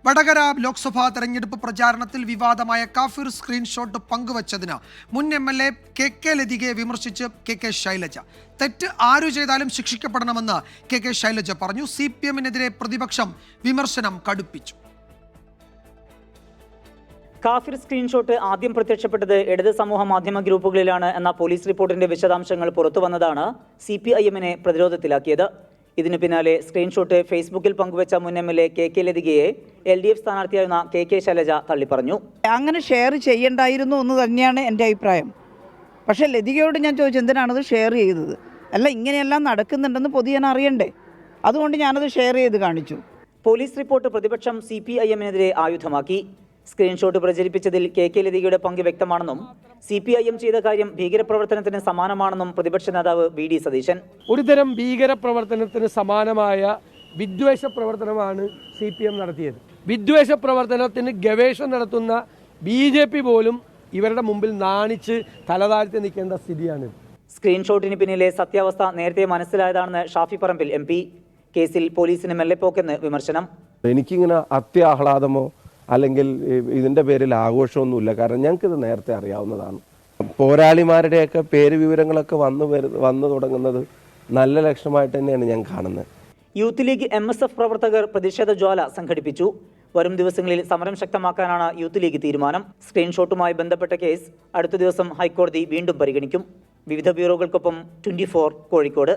വടകര ലോക്സഭാ തെരഞ്ഞെടുപ്പ് പ്രചാരണത്തിൽ വിവാദമായ കാഫിർ സ്ക്രീൻഷോട്ട് പങ്കുവച്ചതിന് മുൻ MLA KK ലതികയെ വിമർശിച്ച് KK ശൈലജ. തെറ്റ് ആരു ചെയ്താലും ശിക്ഷിക്കപ്പെടണമെന്ന് KK ശൈലജ പറഞ്ഞു. CPM-നെതിരെ പ്രതിപക്ഷം വിമർശനം കടുപ്പിച്ചു. കാഫിർ സ്ക്രീൻഷോട്ട് ആദ്യം പ്രത്യക്ഷപ്പെട്ടത് ഇടത് സമൂഹ മാധ്യമ ഗ്രൂപ്പുകളിലാണ് എന്ന പോലീസ് റിപ്പോർട്ടിന്റെ വിശദാംശങ്ങൾ പുറത്തുവന്നതാണ് CPIM-നെ പ്രതിരോധത്തിലാക്കിയത്. ഇതിനു പിന്നാലെ സ്ക്രീൻഷോട്ട് ഫേസ്ബുക്കിൽ പങ്കുവച്ച മുൻ MLA KK ലതികയെ LDF സ്ഥാനാർത്ഥിയായിരുന്ന KK Shailaja തള്ളിപ്പറഞ്ഞു. അങ്ങനെ ഷെയർ ചെയ്യണ്ടായിരുന്നു എന്ന് തന്നെയാണ് എൻ്റെ അഭിപ്രായം. പക്ഷേ ലതികയോട് ഞാൻ ചോദിച്ചു, എന്തിനാണത് ഷെയർ ചെയ്തത്? അല്ല, ഇങ്ങനെയെല്ലാം നടക്കുന്നുണ്ടെന്ന് പൊതുജനം അറിയണ്ടേ, അതുകൊണ്ട് ഞാനത് ഷെയർ ചെയ്ത് കാണിച്ചു. പോലീസ് റിപ്പോർട്ട് പ്രതിപക്ഷം CPIM-നെതിരെ ആയുധമാക്കി. സ്ക്രീൻഷോട്ട് പ്രചരിപ്പിച്ചതിൽ KK ലതികയുടെ പങ്ക് വ്യക്തമാണെന്നും CPIM ചെയ്ത കാര്യം ഭീകരപ്രവർത്തനത്തിന് സമാനമാണെന്നും പ്രതിപക്ഷ നേതാവ് VD സതീശൻ. ഒരുതരം ഭീകരപ്രവർത്തനത്തിന് സമാനമായ വിദ്വേഷ പ്രവർത്തനമാണ് CPM നടത്തിയത്. വിദ്വേഷ പ്രവർത്തനത്തിന് ഗവേഷണം നടത്തുന്ന BJP പോലും ഇവരുടെ മുമ്പിൽ നാണിച്ച് തലതാഴ്ത്തി നിൽക്കേണ്ട സ്ഥിതിയാണ്. സ്ക്രീൻഷോട്ടിന് പിന്നിലെ സത്യാവസ്ഥ നേരത്തെ മനസ്സിലായതാണെന്ന് ഷാഫി പറമ്പിൽ MP. കേസിൽ പോലീസിന് മെല്ലെപ്പോക്കെന്ന് വിമർശനം. എനിക്കിങ്ങനെ അത്യാഹ്ലാദമോ അല്ലെങ്കിൽ ഇതിൻ്റെ പേരിൽ ആഘോഷമൊന്നുമില്ല. കാരണം ഞങ്ങൾക്കിത് നേരത്തെ അറിയാവുന്നതാണ്. പോരാളിമാരുടെയൊക്കെ പേര് വിവരങ്ങളൊക്കെ വന്നു തുടങ്ങുന്നത് നല്ല ലക്ഷ്യമായിട്ട് തന്നെയാണ് ഞാൻ കാണുന്നത്. യൂത്ത് ലീഗ് MSF പ്രവർത്തകർ പ്രതിഷേധ ജ്വാല സംഘടിപ്പിച്ചു. വരും ദിവസങ്ങളിൽ സമരം ശക്തമാക്കാനാണ് യൂത്ത് ലീഗ് തീരുമാനം. സ്ക്രീൻഷോട്ടുമായി ബന്ധപ്പെട്ട കേസ് അടുത്ത ദിവസം ഹൈക്കോടതി വീണ്ടും പരിഗണിക്കും. വിവിധ ബ്യൂറോകൾക്കൊപ്പം 24 കോഴിക്കോട്.